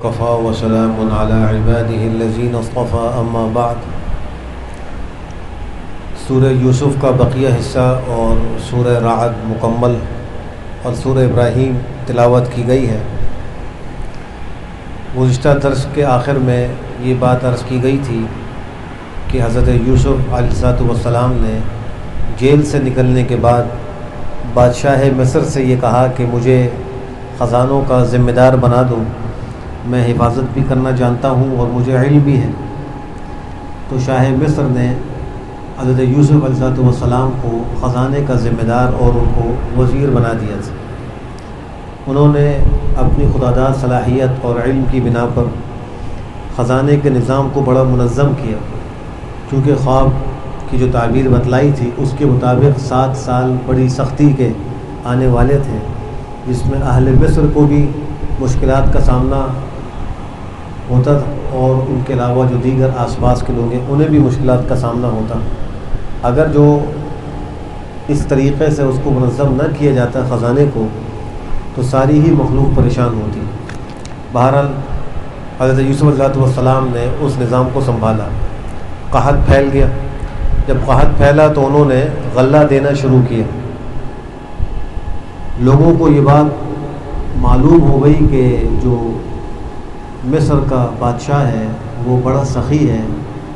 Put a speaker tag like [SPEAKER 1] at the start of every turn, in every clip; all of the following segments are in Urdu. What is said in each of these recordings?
[SPEAKER 1] کفا وسلام علی عباده الذین اصطفى اما بعد۔ سورہ یوسف کا بقیہ حصہ اور سورہ رعد مکمل اور سورہ ابراہیم تلاوت کی گئی ہے۔ گزشتہ درس کے آخر میں یہ بات عرض کی گئی تھی کہ حضرت یوسف علیہ السلام نے جیل سے نکلنے کے بعد بادشاہ مصر سے یہ کہا کہ مجھے خزانوں کا ذمہ دار بنا دو، میں حفاظت بھی کرنا جانتا ہوں اور مجھے علم بھی ہے۔ تو شاہ مصر نے حضرت یوسف علیہ السلام کو خزانے کا ذمہ دار اور ان کو وزیر بنا دیا تھا۔ انہوں نے اپنی خداداد صلاحیت اور علم کی بنا پر خزانے کے نظام کو بڑا منظم کیا، کیونکہ خواب کی جو تعبیر بتلائی تھی اس کے مطابق 7 سال بڑی سختی کے آنے والے تھے، جس میں اہل مصر کو بھی مشکلات کا سامنا ہوتا تھا اور ان کے علاوہ جو دیگر آس پاس کے لوگ ہیں انہیں بھی مشکلات کا سامنا ہوتا۔ اگر جو اس طریقے سے اس کو منظم نہ کیا جاتا خزانے کو تو ساری ہی مخلوق پریشان ہوتی۔ بہرحال حضرت یوسف علیہ السلام نے اس نظام کو سنبھالا۔ قحط پھیل گیا، جب قحط پھیلا تو انہوں نے غلہ دینا شروع کیا۔ لوگوں کو یہ بات معلوم ہو گئی کہ جو مصر کا بادشاہ ہے وہ بڑا سخی ہے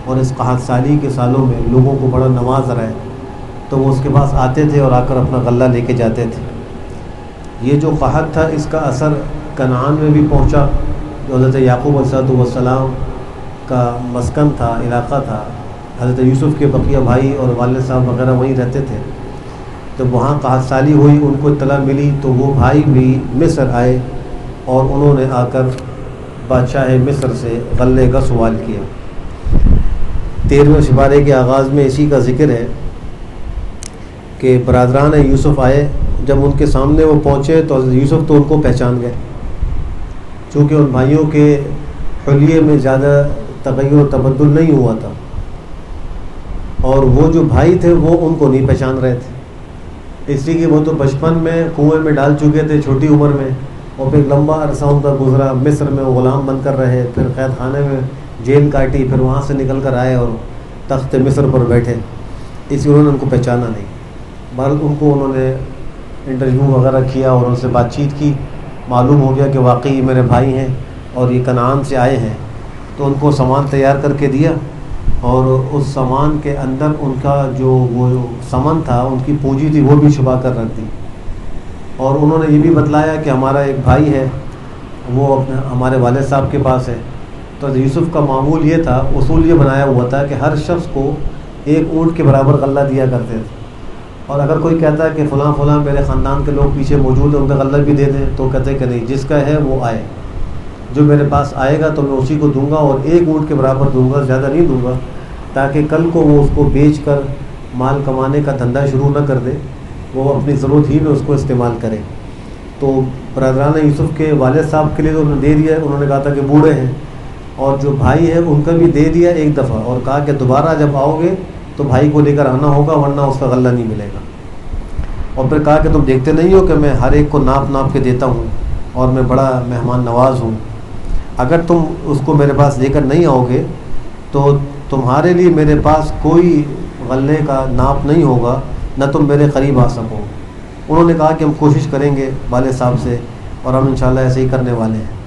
[SPEAKER 1] اور اس قحط سالی کے سالوں میں لوگوں کو بڑا نواز رہا ہے، تو وہ اس کے پاس آتے تھے اور آ کر اپنا غلہ لے کے جاتے تھے۔ یہ جو قحط تھا اس کا اثر کنعان میں بھی پہنچا، جو حضرت یعقوب علیہ السلام کا مسکن تھا، علاقہ تھا۔ حضرت یوسف کے بقیہ بھائی اور والد صاحب وغیرہ وہیں رہتے تھے۔ جب وہاں قحط سالی ہوئی ان کو اطلاع ملی تو وہ بھائی بھی مصر آئے اور انہوں نے آ کر بادشاہ مصر سے غلے کا سوال کیا۔ 13ویں سپارے کے آغاز میں اسی کا ذکر ہے کہ برادران یوسف آئے، جب ان کے سامنے وہ پہنچے تو حضرت یوسف تو ان کو پہچان گئے، چونکہ ان بھائیوں کے حلیے میں زیادہ تغیر و تبدل نہیں ہوا تھا، اور وہ جو بھائی تھے وہ ان کو نہیں پہچان رہے تھے، اس لیے کہ وہ تو بچپن میں کنویں میں ڈال چکے تھے چھوٹی عمر میں، اور پھر لمبا عرصہ ان کا گزرا، مصر میں وہ غلام بن کر رہے، پھر قید خانے میں جیل کاٹی، پھر وہاں سے نکل کر آئے اور تخت مصر پر بیٹھے، اس لیے انہوں نے ان کو پہچانا نہیں۔ بہرحال ان کو انہوں نے انٹرویو وغیرہ کیا اور ان سے بات چیت کی، معلوم ہو گیا کہ واقعی میرے بھائی ہیں اور یہ کنعان سے آئے ہیں، تو ان کو سامان تیار کر کے دیا، اور اس سامان کے اندر ان کا جو وہ سمن تھا، ان کی پونجی تھی، وہ بھی چھپا کر رکھ دی، اور انہوں نے یہ بھی بتلایا کہ ہمارا ایک بھائی ہے وہ ہمارے والد صاحب کے پاس ہے۔ تو یوسف کا معمول یہ تھا، اصول یہ بنایا ہوا تھا کہ ہر شخص کو 1 اونٹ کے برابر غلہ دیا کرتے تھے، اور اگر کوئی کہتا ہے کہ فلاں فلاں میرے خاندان کے لوگ پیچھے موجود ہیں ان کا غلہ بھی دے دیں، تو کہتے کہ نہیں، جس کا ہے وہ آئے، جو میرے پاس آئے گا تو میں اسی کو دوں گا، اور 1 اونٹ کے برابر دوں گا، زیادہ نہیں دوں گا، تاکہ کل کو وہ اس کو بیچ کر مال کمانے کا دھندا شروع نہ کر دے، وہ اپنی ضرورت ہی میں اس کو استعمال کرے۔ تو برادران یوسف کے والد صاحب کے لیے تو انہوں نے دے دیا، انہوں نے کہا تھا کہ بوڑھے ہیں، اور جو بھائی ہے ان کا بھی دے دیا ایک دفعہ، اور کہا کہ دوبارہ جب آؤ گے تو بھائی کو لے کر آنا ہوگا ورنہ اس کا غلہ نہیں ملے گا، اور پھر کہا کہ تم دیکھتے نہیں ہو کہ میں ہر ایک کو ناپ ناپ کے دیتا ہوں اور میں بڑا مہمان نواز ہوں، اگر تم اس کو میرے پاس لے کر نہیں آؤ گے تو تمہارے لیے میرے پاس کوئی غلے کا ناپ نہیں ہوگا، نہ تم میرے قریب آ سکو۔ انہوں نے کہا کہ ہم کوشش کریں گے والد صاحب سے، اور ہم انشاءاللہ ایسے ہی کرنے والے ہیں۔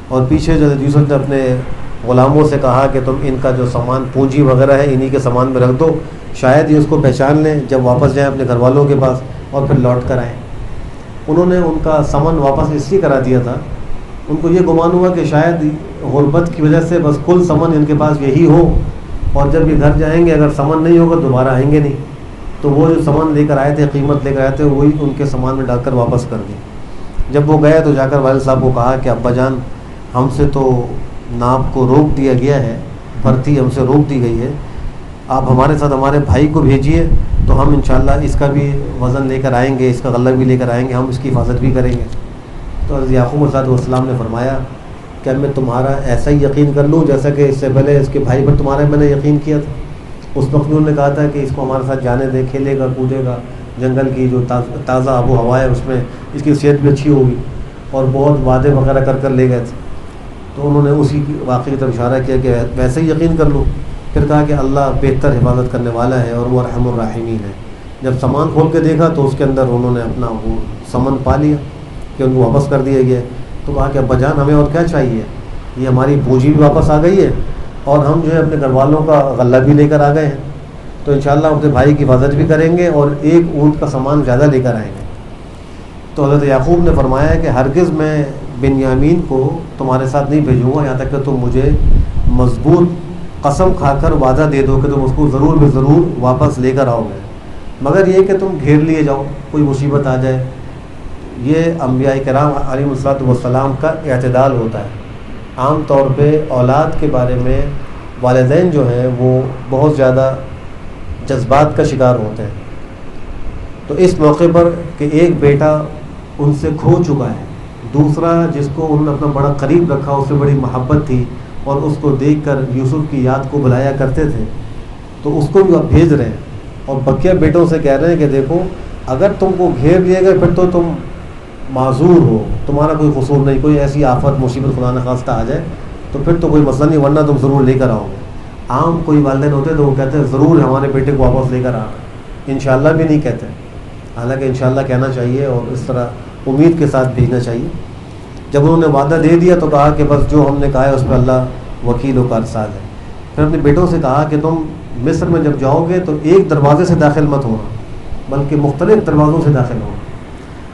[SPEAKER 1] اور پیچھے جو یوسف نے اپنے غلاموں سے کہا کہ تم ان کا جو سامان پونجی وغیرہ ہے انہی کے سامان میں رکھ دو، شاید یہ اس کو پہچان لیں جب واپس جائیں اپنے گھر والوں کے پاس اور پھر لوٹ کر آئیں۔ انہوں نے ان کا سامان واپس اس لیے کرا دیا تھا، ان کو یہ گمان ہوا کہ شاید غربت کی وجہ سے بس کل سامان ان کے پاس یہی ہو، اور جب یہ گھر جائیں گے اگر سامان نہیں ہوگا دوبارہ آئیں گے نہیں، تو وہ جو سامان لے کر آئے تھے، قیمت لے کر آئے تھے، وہی ان کے سامان میں ڈال کر واپس کر دی۔ جب وہ گئے تو جا کر والد صاحب کو کہا کہ ابا جان، ہم سے تو ناپ کو روک دیا گیا ہے، بھرتی ہم سے روک دی گئی ہے، آپ ہمارے ساتھ ہمارے بھائی کو بھیجیے تو ہم انشاءاللہ اس کا بھی وزن لے کر آئیں گے، اس کا غلہ بھی لے کر آئیں گے، ہم اس کی حفاظت بھی کریں گے۔ تو حضرت یعقوب علیہ السلام نے فرمایا کہ میں تمہارا ایسا ہی یقین کر لوں جیسا کہ اس سے پہلے اس کے بھائی پر تمہارے میں نے یقین کیا تھا۔ اس وقت انہوں نے کہا تھا کہ اس کو ہمارے ساتھ جانے دے، کھیلے گا کودے گا، جنگل کی جو تازہ آب و ہوا ہے اس میں اس کی صحت بھی اچھی ہوگی، اور بہت وعدے وغیرہ کر لے گئے تھے۔ تو انہوں نے اسی کی واقعے کی طرف اشارہ کیا کہ ویسے ہی یقین کر لو. پھر کہا کہ اللہ بہتر حفاظت کرنے والا ہے اور وہ ارحم الراحمین ہے. جب سامان کھول کے دیکھا تو اس کے اندر انہوں نے اپنا وہ سامان پا لیا کہ ان کو واپس کر دیا گیا. تو کہا کہ ابا جان ہمیں اور کیا چاہیے, یہ ہماری پونجی بھی واپس آ گئی ہے اور ہم جو ہے اپنے گھر والوں کا غلہ بھی لے کر آ گئے ہیں, تو انشاءاللہ اپنے بھائی کی حفاظت بھی کریں گے اور ایک اونٹ کا سامان زیادہ لے کر آئیں گے. تو حضرت یعقوب نے فرمایا کہ ہرگز میں بنیامین کو تمہارے ساتھ نہیں بھیجوں گا یہاں تک کہ تم مجھے مضبوط قسم کھا کر وعدہ دے دو کہ تم اس کو ضرور بے ضرور واپس لے کر آؤ گے, مگر یہ کہ تم گھیر لیے جاؤ, کوئی مصیبت آ جائے. یہ انبیاء کرام علیہ الصلوۃ والسلام کا اعتدال ہوتا ہے. عام طور پہ اولاد کے بارے میں والدین جو ہیں وہ بہت زیادہ جذبات کا شکار ہوتے ہیں. تو اس موقع پر کہ ایک بیٹا ان سے کھو چکا ہے, دوسرا جس کو انہوں نے اپنا بڑا قریب رکھا, اس سے بڑی محبت تھی اور اس کو دیکھ کر یوسف کی یاد کو بلایا کرتے تھے, تو اس کو بھی آپ بھیج رہے ہیں اور بقیہ بیٹوں سے کہہ رہے ہیں کہ دیکھو اگر تم کو گھیر لیا گیا پھر تو تم معذور ہو, تمہارا کوئی قصور نہیں, کوئی ایسی آفت مصیبت خدا نخواستہ آ جائے تو پھر تو کوئی مسئلہ نہیں, ورنہ تم ضرور لے کر آؤ گے. عام کوئی والدین ہوتے تو وہ کہتے ہیں ضرور ہمارے بیٹے کو واپس لے کر آنا, انشاءاللہ بھی نہیں کہتے, حالانکہ انشاءاللہ کہنا چاہیے اور اس طرح امید کے ساتھ بھیجنا چاہیے. جب انہوں نے وعدہ دے دیا تو کہا کہ بس جو ہم نے کہا ہے اس پہ اللہ وکیل و کارساز ہے. پھر اپنے بیٹوں سے کہا کہ تم مصر میں جب جاؤ گے تو ایک دروازے سے داخل مت ہونا بلکہ مختلف دروازوں سے داخل ہونا.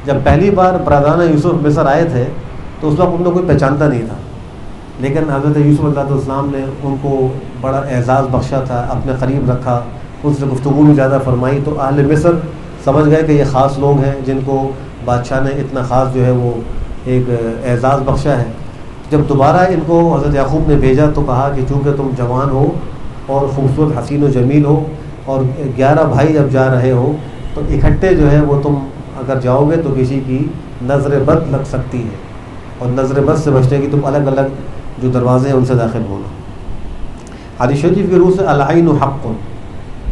[SPEAKER 1] جب پہلی بار برادران یوسف مصر آئے تھے تو اس وقت ان کو کوئی پہچانتا نہیں تھا, لیکن حضرت یوسف علیہ السلام نے ان کو بڑا اعزاز بخشا تھا, اپنے قریب رکھا, ان سے گفتگو بھی زیادہ فرمائی. تو اہل مصر سمجھ گئے کہ یہ خاص لوگ ہیں جن کو بادشاہ نے اتنا خاص جو ہے وہ ایک اعزاز بخشا ہے. جب دوبارہ ان کو حضرت یعقوب نے بھیجا تو کہا کہ چونکہ تم جوان ہو اور خوبصورت حسین و جمیل ہو اور 11 بھائی جب جا رہے ہو تو اکٹھے جو ہے وہ تم اگر جاؤ گے تو کسی کی نظر بد لگ سکتی ہے, اور نظر بد سے بچنے کی تم الگ الگ جو دروازے ہیں ان سے داخل ہونا. حدیث شریف کی روح سے العین حق,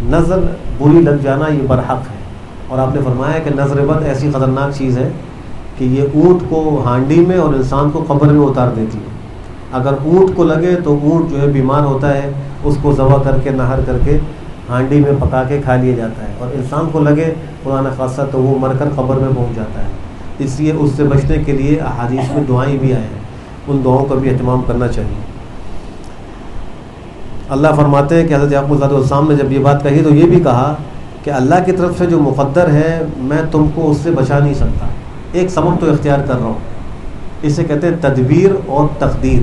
[SPEAKER 1] نظر بری لگ جانا یہ برحق ہے. اور آپ نے فرمایا کہ نظر بد ایسی خطرناک چیز ہے کہ یہ اونٹ کو ہانڈی میں اور انسان کو قبر میں اتار دیتی ہے. اگر اونٹ کو لگے تو اونٹ جو ہے بیمار ہوتا ہے, اس کو ذبح کر کے نہر کر کے ہانڈی میں پکا کے کھا لیا جاتا ہے, اور انسان کو لگے خدا نخواستہ تو وہ مر کر قبر میں پہنچ جاتا ہے. اس لیے اس سے بچنے کے لیے احادیث میں دعائیں بھی آئے ہیں, ان دعاؤں کا بھی اہتمام کرنا چاہیے. اللہ فرماتے ہیں کہ حضرت یعقوب علیہ السلام نے جب یہ بات کہی تو یہ بھی کہا کہ اللہ کی طرف سے جو مقدر ہے میں تم کو اس سے بچا نہیں سکتا, ایک سبب تو اختیار کر رہا ہوں. اسے کہتے ہیں تدبیر اور تقدیر,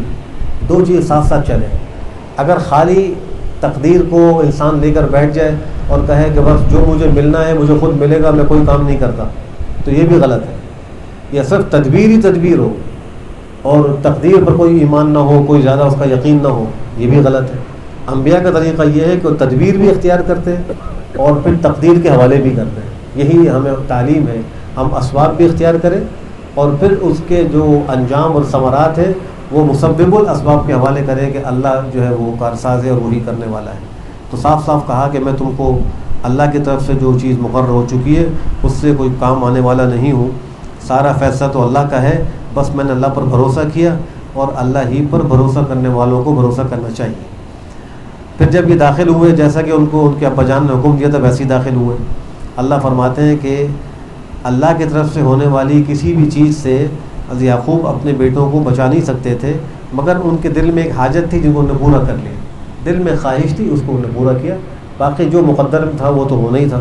[SPEAKER 1] دو چیز ساتھ ساتھ چلیں. اگر خالی تقدیر کو انسان لے کر بیٹھ جائے اور کہے کہ بس جو مجھے ملنا ہے مجھے خود ملے گا, میں کوئی کام نہیں کرتا, تو یہ بھی غلط ہے. یہ صرف تدبیر ہی تدبیر ہو اور تقدیر پر کوئی ایمان نہ ہو, کوئی زیادہ اس کا یقین نہ ہو, یہ بھی غلط ہے. انبیاء کا طریقہ یہ ہے کہ وہ تدبیر بھی اختیار کرتے ہیں اور پھر تقدیر کے حوالے بھی کرتے ہیں. یہی ہمیں تعلیم ہے, ہم اسباب بھی اختیار کریں اور پھر اس کے جو انجام اور ثمرات ہیں وہ مسبب الاسباب کے حوالے کریں کہ اللہ جو ہے وہ کارساز ہے اور وہی کرنے والا ہے. تو صاف صاف کہا کہ میں تم کو اللہ کی طرف سے جو چیز مقرر ہو چکی ہے اس سے کوئی کام آنے والا نہیں ہوں, سارا فیصلہ تو اللہ کا ہے, بس میں نے اللہ پر بھروسہ کیا اور اللہ ہی پر بھروسہ کرنے والوں کو بھروسہ کرنا چاہیے. پھر جب یہ داخل ہوئے جیسا کہ ان کو ان کے ابا جان نے حکم دیا تھا ویسے ہی داخل ہوئے. اللہ فرماتے ہیں کہ اللہ کی طرف سے ہونے والی کسی بھی چیز سے حضرت یعقوب اپنے بیٹوں کو بچا نہیں سکتے تھے, مگر ان کے دل میں ایک حاجت تھی جن کو انہوں نے پورا کر لیا, دل میں خواہش تھی اس کو انہوں نے پورا کیا, باقی جو مقدر تھا وہ تو ہونا ہی تھا.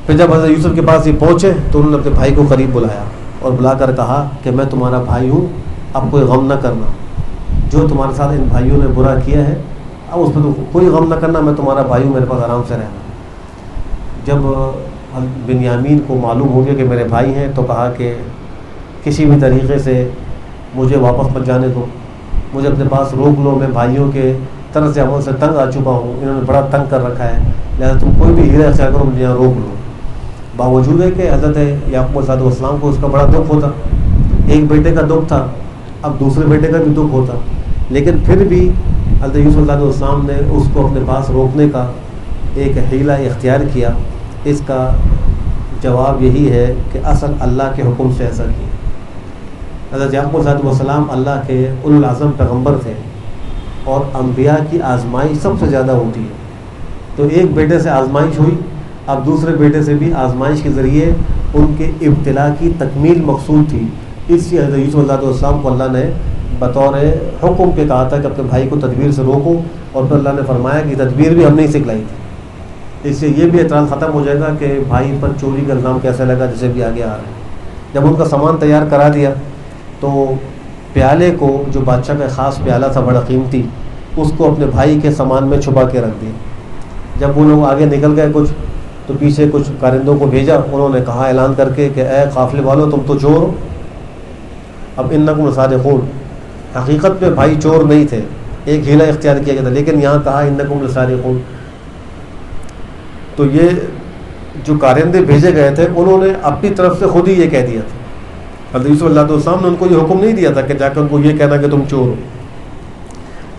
[SPEAKER 1] پھر جب حضرت یوسف کے پاس یہ پہنچے تو انہوں نے اپنے بھائی کو قریب بلایا اور بلا کر کہا کہ میں تمہارا بھائی ہوں, اب کوئی غم نہ کرنا, جو تمہارے ساتھ ان بھائیوں نے برا کیا ہے اب اس پہ تو کوئی غم نہ کرنا, میں تمہارا بھائی ہوں, میرے پاس آرام سے رہنا. جب بنیامین کو معلوم ہو گیا کہ میرے بھائی ہیں تو کہا کہ کسی بھی طریقے سے مجھے واپس مت جانے دو, مجھے اپنے پاس روک لو, میں بھائیوں کے طرز عمل سے تنگ آ چکا ہوں, انہوں نے بڑا تنگ کر رکھا ہے, لہٰذا تم کوئی بھی ہیرا اختیار کرو, مجھے یہاں روک لو. باوجود ہے کہ حضرت یعقوب علیہ السلام کو اس کا بڑا دکھ ہوتا, ایک بیٹے کا دکھ تھا, اب دوسرے بیٹے کا بھی دکھ ہوتا, لیکن پھر بھی حضرت یوسف علیہ السلام نے اس کو اپنے پاس روکنے کا ایک حیلہ اختیار کیا. اس کا جواب یہی ہے کہ اصل اللہ کے حکم سے ایسا کیا. حضرت یعقوب علیہ السلام اللہ کے اولو العزم پیغمبر تھے، اور انبیاء کی آزمائش سب سے زیادہ ہوتی ہے. تو ایک بیٹے سے آزمائش ہوئی، اب دوسرے بیٹے سے بھی آزمائش کے ذریعے ان کے ابتلا کی تکمیل مقصود تھی. اس لیے حضرت یوسف علیہ السلام کو اللہ نے بطور حکم کے کہا تھا کہ اپنے بھائی کو تدبیر سے روکو، اور پھر اللہ نے فرمایا کہ تدبیر بھی ہم نے سکھلائی تھی. اس سے یہ بھی اعتراض ختم ہو جائے گا کہ بھائی پر چوری کا الزام کیسے لگا، جسے بھی آگے آ رہا ہے. جب ان کا سامان تیار کرا دیا تو پیالے کو، جو بادشاہ کا خاص پیالہ تھا بڑا قیمتی، اس کو اپنے بھائی کے سامان میں چھپا کے رکھ دیا. جب وہ لوگ آگے نکل گئے کچھ، تو پیچھے کچھ کارندوں کو بھیجا، انہوں نے کہا اعلان کر کے کہ اے قافلے والوں، تم تو چور ہو. اب انکم لصادقون، حقیقت میں بھائی چور نہیں تھے، ایک ہیلا اختیار کیا گیا تھا، لیکن یہاں کہا انکم لصادقون. تو یہ جو کارندے بھیجے گئے تھے انہوں نے اپنی طرف سے خود ہی یہ کہہ دیا تھا. حضرت یوسف علیہ السلام نے ان کو یہ حکم نہیں دیا تھا کہ جا کر ان کو یہ کہنا کہ تم چور ہو،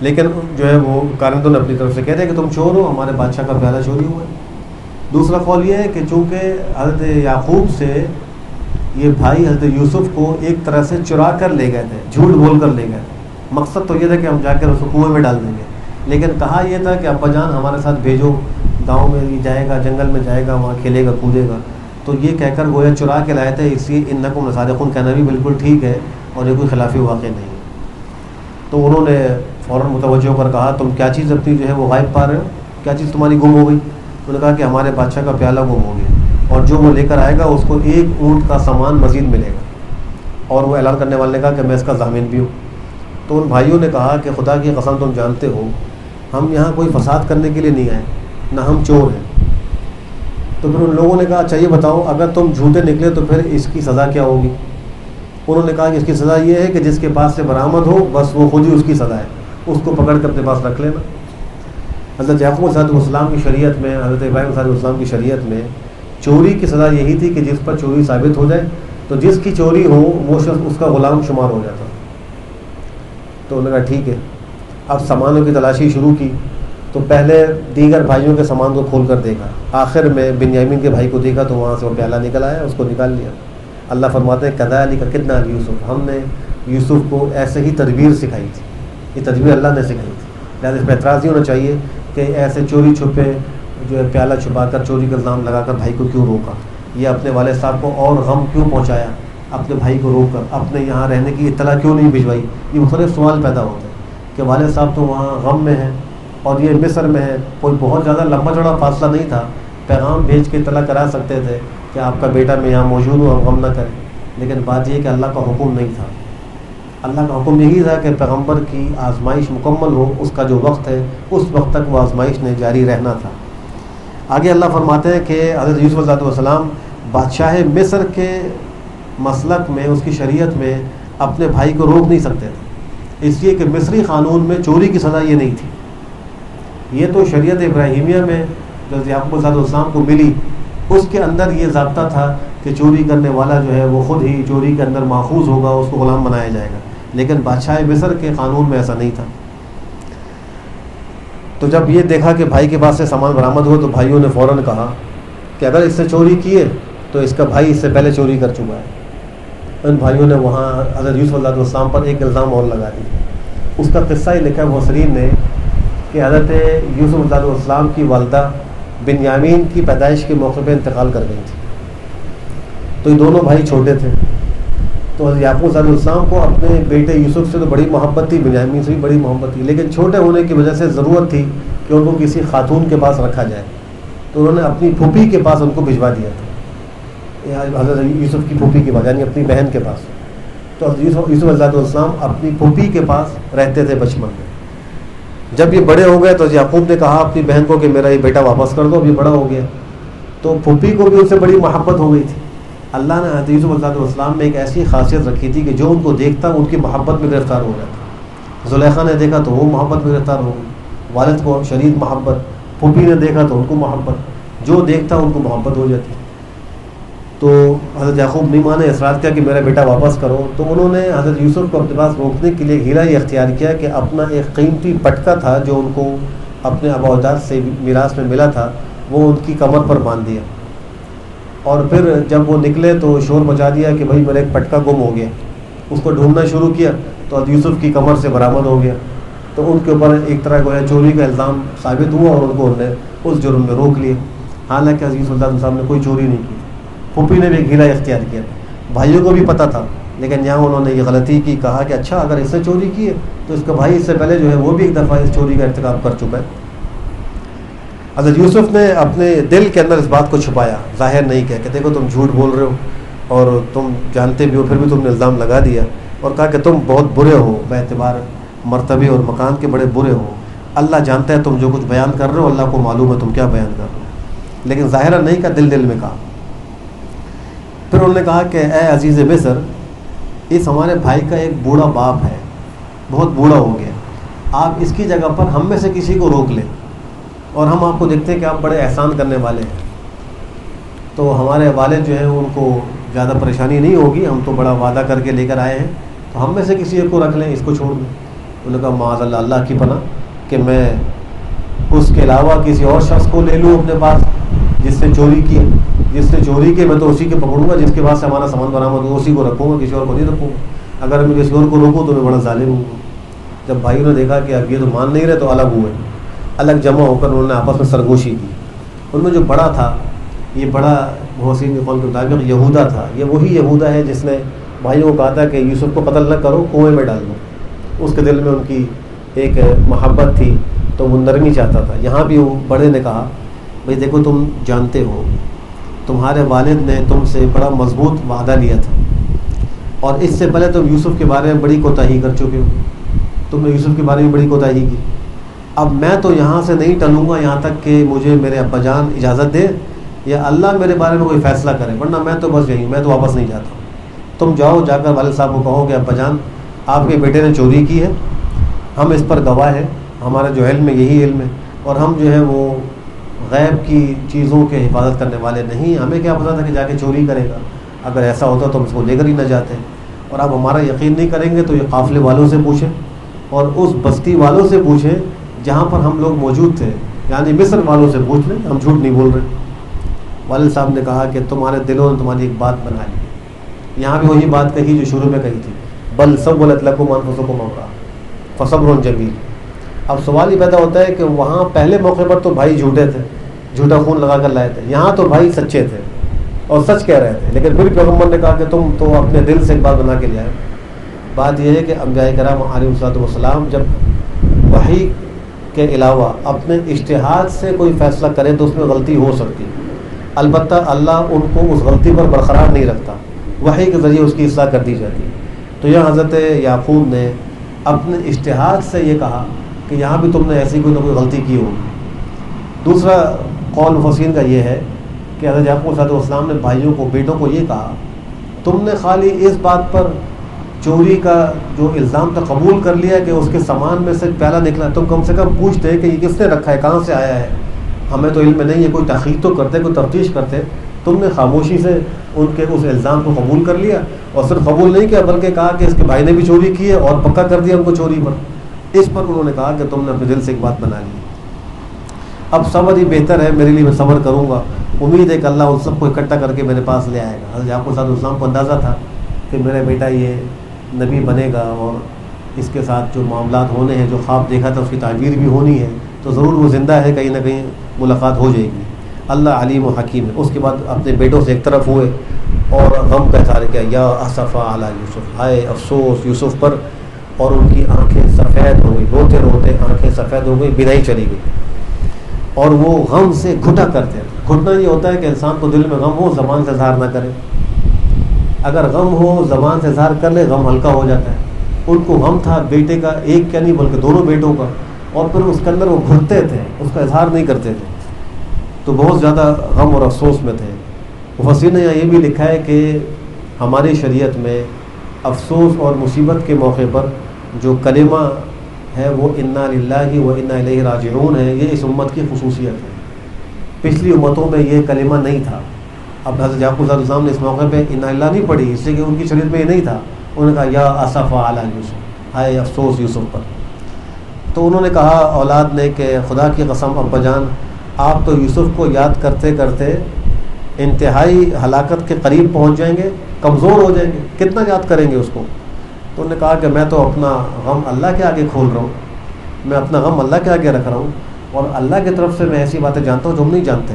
[SPEAKER 1] لیکن جو ہے وہ کارندوں نے اپنی طرف سے کہہ دیا کہ تم چور ہو، ہمارے بادشاہ کا پیالہ چوری ہوا ہے. دوسرا قول یہ ہے کہ چونکہ حضرت یعقوب سے یہ بھائی حضرت یوسف کو ایک طرح سے چرا کر لے گئے تھے، جھوٹ بول کر لے گئے تھے. مقصد تو یہ تھا کہ ہم جا کر اس کو کنویں میں ڈال دیں گے، لیکن کہا یہ تھا کہ ابا جان ہمارے ساتھ بھیجو، گاؤں میں جائے گا، جنگل میں جائے گا، وہاں کھیلے گا کودے گا. تو یہ کہہ کر گویا چرا کے لائے تھے. اس لیے انکم لصادقون کہنا بھی بالکل ٹھیک ہے اور یہ کوئی خلافی واقع نہیں ہے. تو انہوں نے فوراً متوجہ ہو کر کہا تم کیا چیز اپنی جو ہے وہ غائب پا رہے ہو، کیا چیز تمہاری گم ہو گئی؟ انہوں نے کہا کہ ہمارے بادشاہ کا پیالہ گم ہو گیا، اور جو وہ لے کر آئے گا اس کو ایک اونٹ کا سامان مزید ملے گا. اور وہ اعلان کرنے والے نے کہا کہ میں اس کا ضامن بھی ہوں. تو ان بھائیوں نے کہا کہ خدا کی قسم تم جانتے ہو ہم یہاں کوئی فساد کرنے کے لیے نہیں آئے، نہ ہم چور ہیں. تو پھر ان لوگوں نے کہا اچھا یہ بتاؤ اگر تم جھوٹے نکلے تو پھر اس کی سزا کیا ہوگی؟ انہوں نے کہا کہ اس کی سزا یہ ہے کہ جس کے پاس سے برآمد ہو بس وہ خود ہی اس کی سزا ہے، اس کو پکڑ کر اپنے پاس رکھ لینا. حضرت یعقوب علیہ السلام کی شریعت میں، حضرت ابراہیم علیہ السلام کی شریعت میں چوری کی سزا یہی تھی کہ جس پر چوری ثابت ہو جائے تو جس کی چوری ہو وہ شخص اس کا غلام شمار ہو جاتا. تو انہوں نے کہا ٹھیک ہے. اب سامانوں کی تلاشی شروع کی تو پہلے دیگر بھائیوں کے سامان کو کھول کر دیکھا، آخر میں بنیامین کے بھائی کو دیکھا تو وہاں سے وہ پیالہ نکل آیا، اس کو نکال لیا. اللہ فرماتے ہیں کذالک کدنا یوسف، ہم نے یوسف کو ایسے ہی تدبیر سکھائی تھی. یہ تدبیر اللہ نے سکھائی تھی، لہٰذا اس پہ اعتراض نہیں ہونا چاہیے کہ ایسے چوری چھپے جو ہے پیالہ چھپا کر چوری کا الزام لگا کر بھائی کو کیوں روکا، یہ اپنے والد صاحب کو اور غم کیوں پہنچایا، اپنے بھائی کو روک کر اپنے یہاں رہنے کی اطلاع کیوں نہیں بھجوائی. یہ مختلف سوال پیدا ہوتے ہیں کہ والد صاحب تو وہاں غم میں ہیں اور یہ مصر میں ہے، کوئی بہت زیادہ لمبا چوڑا فاصلہ نہیں تھا، پیغام بھیج کے اطلاع کرا سکتے تھے کہ آپ کا بیٹا میں یہاں موجود ہوں، آپ غم نہ کریں. لیکن بات یہ کہ اللہ کا حکم نہیں تھا. اللہ کا حکم یہی تھا کہ پیغمبر کی آزمائش مکمل ہو، اس کا جو وقت ہے اس وقت تک وہ آزمائش نے جاری رہنا تھا. آگے اللہ فرماتے ہیں کہ حضرت یوسف علیہ السلام بادشاہ مصر کے مسلک میں، اس کی شریعت میں اپنے بھائی کو روک نہیں سکتے تھے، اس لیے کہ مصری قانون میں چوری کی سزا یہ نہیں تھی. یہ تو شریعت ابراہیمیہ میں جو یعقوب علیہ السلام کو ملی اس کے اندر یہ ضابطہ تھا کہ چوری کرنے والا جو ہے وہ خود ہی چوری کے اندر ماخوذ ہوگا، اس کو غلام بنایا جائے گا. لیکن بادشاہ مصر کے قانون میں ایسا نہیں تھا. تو جب یہ دیکھا کہ بھائی کے پاس سے سامان برآمد ہو تو بھائیوں نے فوراً کہا کہ اگر اس سے چوری کیے تو اس کا بھائی اس سے پہلے چوری کر چکا ہے. ان بھائیوں نے وہاں حضرت یوسف علیہ السلام پر ایک الزام اور لگا دیا. اس کا قصہ ہی لکھا ہے مفسرین نے کہ حضرت یوسف علیہ السلام کی والدہ بنیامین کی پیدائش کے موقع پہ انتقال کر گئی تھی. تو یہ دونوں بھائی چھوٹے تھے. تو حضرت یعقوب علیہ السلام کو اپنے بیٹے یوسف سے تو بڑی محبت تھی، بنیامین سے بھی بڑی محبت تھی، لیکن چھوٹے ہونے کی وجہ سے ضرورت تھی کہ ان کو کسی خاتون کے پاس رکھا جائے. تو انہوں نے اپنی پھوپھی کے پاس ان کو بھجوا دیا تھا، حضرت یوسف کی پھوپھی کے پاس، یعنی اپنی بہن کے پاس. تو حضرت یوسف علیہ السلام اپنی پھوپھی کے پاس رہتے تھے بچپن میں. جب یہ بڑے ہو گئے تو یعقوب نے کہا اپنی بہن کو کہ میرا یہ بیٹا واپس کر دو، اب یہ بڑا ہو گیا. تو پھوپھی کو بھی ان سے بڑی محبت ہو گئی تھی. اللہ نے حضرت یوسف علیہ السلام میں ایک ایسی خاصیت رکھی تھی کہ جو ان کو دیکھتا ان کی محبت میں گرفتار ہو جاتا. زلیخا نے دیکھا تو وہ محبت میں گرفتار ہو گئی، والد کو شدید محبت، پھوپھی نے دیکھا تو ان کو محبت، جو دیکھتا ان کو محبت ہو جاتی. تو حضرت یعقوب نہیں مانے، اصرار کیا کہ میرا بیٹا واپس کرو. تو انہوں نے حضرت یوسف کو اپنے پاس روکنے کے لیے ہیلا یہ اختیار کیا کہ اپنا ایک قیمتی پٹکا تھا جو ان کو اپنے آبا و اجداد سے میراث میں ملا تھا، وہ ان کی کمر پر باندھ دیا. اور پھر جب وہ نکلے تو شور مچا دیا کہ بھائی میرا ایک پٹکا گم ہو گیا. اس کو ڈھونڈنا شروع کیا تو حضرت یوسف کی کمر سے برآمد ہو گیا، تو ان کے اوپر ایک طرح کا چوری کا الزام ثابت ہوا اور ان کو انہوں نے اس جرم میں روک لیا۔ حالانکہ حضرت یوسف علیہ السلام نے کوئی چوری نہیں کی، پھوپھی نے بھی گھیلا اختیار کیا، بھائیوں کو بھی پتہ تھا، لیکن یہاں انہوں نے یہ غلطی کی، کہا کہ اچھا اگر اس نے چوری کی ہے تو اس کا بھائی اس سے پہلے جو ہے وہ بھی ایک دفعہ اس چوری کا ارتکاب کر چکا ہے۔ حضرت یوسف نے اپنے دل کے اندر اس بات کو چھپایا، ظاہر نہیں کیا کہ دیکھو تم جھوٹ بول رہے ہو اور تم جانتے بھی ہو، پھر بھی تم نے الزام لگا دیا، اور کہا کہ تم بہت برے ہو، باعتبار مرتبے اور مقام کے بڑے برے ہو، اللہ جانتا ہے تم جو کچھ بیان کر رہے ہو، اللہ کو معلوم ہے تم کیا بیان کر رہے ہو، لیکن ظاہرہ نہیں کہا، دل میں کہا۔ پھر انہوں نے کہا کہ اے عزیز مصر، اس ہمارے بھائی کا ایک بوڑھا باپ ہے، بہت بوڑھا ہو گیا، آپ اس کی جگہ پر ہم میں سے کسی کو روک لیں، اور ہم آپ کو دیکھتے ہیں کہ آپ بڑے احسان کرنے والے ہیں، تو ہمارے والد جو ہیں ان کو زیادہ پریشانی نہیں ہوگی، ہم تو بڑا وعدہ کر کے لے کر آئے ہیں، تو ہم میں سے کسی ایک کو رکھ لیں، اس کو چھوڑ دیں۔ انہوں نے کہا معاذ اللہ، اللہ کی پناہ کہ میں اس کے علاوہ کسی اور شخص کو لے لوں اپنے پاس جس نے چوری کی، جس نے چوری کی میں تو اسی کے پکڑوں گا، جس کے پاس سے ہمارا سامان برآمد ہو اسی کو رکھوں گا، کسی اور کو نہیں رکھوں گا، اگر میں کسی اور کو روکوں تو میں بڑا ظالم ہوں گا۔ جب بھائیوں نے دیکھا کہ اب یہ تو مان نہیں رہے تو الگ ہوئے، الگ جمع ہو کر انہوں نے آپس میں سرگوشی کی۔ ان میں جو بڑا تھا، یہ بڑا محسن قول کے مطابق یہودا تھا، یہ وہی یہودا ہے جس نے بھائیوں کو کہا تھا کہ یوسف کو قتل نہ کرو، کنویں میں ڈال دو۔ اس کے دل میں ان کی ایک محبت تھی تو وہ نرمی چاہتا تھا۔ یہاں بھی وہ بڑے نے کہا بھئی دیکھو تم جانتے ہو تمہارے والد نے تم سے بڑا مضبوط وعدہ لیا تھا، اور اس سے پہلے تم یوسف کے بارے میں بڑی کوتاہی کر چکے ہو، تم نے یوسف کے بارے میں بڑی کوتاہی کی۔ اب میں تو یہاں سے نہیں ٹلوں گا یہاں تک کہ مجھے میرے ابا جان اجازت دے یا اللہ میرے بارے میں کوئی فیصلہ کرے، ورنہ میں تو بس یہی، میں تو واپس نہیں جاتا ہوں۔ تم جاؤ، جا کر والد صاحب کو کہو کہ ابا جان آپ کے بیٹے نے چوری کی ہے، ہم اس پر گواہ ہیں، ہمارا جو علم ہے یہی علم ہے، اور ہم جو ہے وہ غیب کی چیزوں کے حفاظت کرنے والے نہیں، ہمیں کیا پتہ تھا کہ جا کے چوری کرے گا، اگر ایسا ہوتا تو ہم اس کو لے کر ہی نہ جاتے، اور آپ ہمارا یقین نہیں کریں گے تو یہ قافلے والوں سے پوچھیں اور اس بستی والوں سے پوچھیں جہاں پر ہم لوگ موجود تھے، یعنی مصر والوں سے پوچھ لیں، ہم جھوٹ نہیں بول رہے۔ والد صاحب نے کہا کہ تمہارے دلوں نے تمہاری ایک بات بنا لی، یہاں بھی وہی بات کہی جو شروع میں کہی تھی، بل سولت لکم انفسکم امرا فصبر جمیل۔ اب سوال یہ پیدا ہوتا ہے کہ وہاں پہلے موقع پر تو بھائی جھوٹے تھے، جھوٹا خون لگا کر لائے تھے، یہاں تو بھائی سچے تھے اور سچ کہہ رہے تھے، لیکن پھر پیغمبر نے کہا کہ تم تو اپنے دل سے ایک بات بنا کے لے آئے۔ بات یہ ہے کہ انبیاء کرام علیہ الصلوۃ والسلام جب وحی کے علاوہ اپنے اجتہاد سے کوئی فیصلہ کریں تو اس میں غلطی ہو سکتی، البتہ اللہ ان کو اس غلطی پر برقرار نہیں رکھتا، وحی کے ذریعے اس کی اصلاح کر دی جاتی۔ تو یہاں حضرت یعقوب نے اپنے اجتہاد سے یہ کہا کہ یہاں بھی تم نے ایسی کوئی نہ کوئی غلطی کی ہوگی۔ دوسرا قول مفسرین کا یہ ہے کہ حضرت یعقوب علیہ السلام نے بھائیوں کو، بیٹوں کو یہ کہا تم نے خالی اس بات پر چوری کا جو الزام تھا قبول کر لیا کہ اس کے سامان میں سے پیالہ نکلا، تم کم سے کم پوچھتے کہ یہ کس نے رکھا ہے، کہاں سے آیا ہے، ہمیں تو علم نہیں ہے، کوئی تحقیق تو کرتے، کوئی تفتیش کرتے۔ تم نے خاموشی سے ان کے اس الزام کو قبول کر لیا، اور صرف قبول نہیں کیا بلکہ کہا کہ اس کے بھائی نے بھی چوری کی ہے اور پکا کر دیا ان کو چوری پر۔ اس پر انہوں نے کہا کہ تم نے اپنے دل سے ایک بات بنا لی، اب صبر ہی بہتر ہے میرے لیے، میں صبر کروں گا، امید ہے کہ اللہ ان سب کو اکٹھا کر کے میرے پاس لے آئے گا۔ حضرت یعقوب علیہ السلام کو اندازہ تھا کہ میرا بیٹا یہ نبی بنے گا اور اس کے ساتھ جو معاملات ہونے ہیں، جو خواب دیکھا تھا اس کی تعبیر بھی ہونی ہے، تو ضرور وہ زندہ ہے، کہیں نہ کہیں ملاقات ہو جائے گی۔ اللہ علیم و حکیم ہے۔ اس کے بعد اپنے بیٹوں سے ایک طرف ہوئے اور غم کا اظہار کیا، یا اسفا علی یوسف، ہائے افسوس یوسف پر، اور ان کی آنکھیں سفید ہو گئی، روتے روتے آنکھیں سفید ہو گئی، بینائی چلی گئی، اور وہ غم سے گھٹا کرتے ہیں۔ گھٹنا یہ ہوتا ہے کہ انسان کو دل میں غم ہو، زبان سے اظہار نہ کرے، اگر غم ہو زبان سے اظہار کر لے غم ہلکا ہو جاتا ہے۔ ان کو غم تھا بیٹے کا، ایک کا نہیں بلکہ دونوں بیٹوں کا، اور پھر اس کے اندر وہ گھٹتے تھے، اس کا اظہار نہیں کرتے تھے، تو بہت زیادہ غم اور افسوس میں تھے۔ مفسرین نے یہ بھی لکھا ہے کہ ہماری شریعت میں افسوس اور مصیبت کے موقع پر جو کلمہ ہے وہ انا للہ و انا الیہ راجعون ہے، یہ اس امت کی خصوصیت ہے۔ پچھلی امتوں میں یہ کلمہ نہیں تھا۔ اب حضرت یعقوب علیہ السلام نے اس موقع پہ انا للہ نہیں پڑھی، اس لیے کہ ان کی شریعت میں یہ نہیں تھا۔ انہوں نے کہا یا اسف علی یوسف، ہائے افسوس یوسف پر۔ تو انہوں نے کہا اولاد نے کہ خدا کی قسم ابا جان، آپ تو یوسف کو یاد کرتے کرتے انتہائی ہلاکت کے قریب پہنچ جائیں گے، کمزور ہو جائیں گے، کتنا یاد کریں گے اس کو۔ تو انہوں نے کہا کہ میں تو اپنا غم اللہ کے آگے کھول رہا ہوں، میں اپنا غم اللہ کے آگے رکھ رہا ہوں، اور اللہ کی طرف سے میں ایسی باتیں جانتا ہوں جو ہم نہیں جانتے۔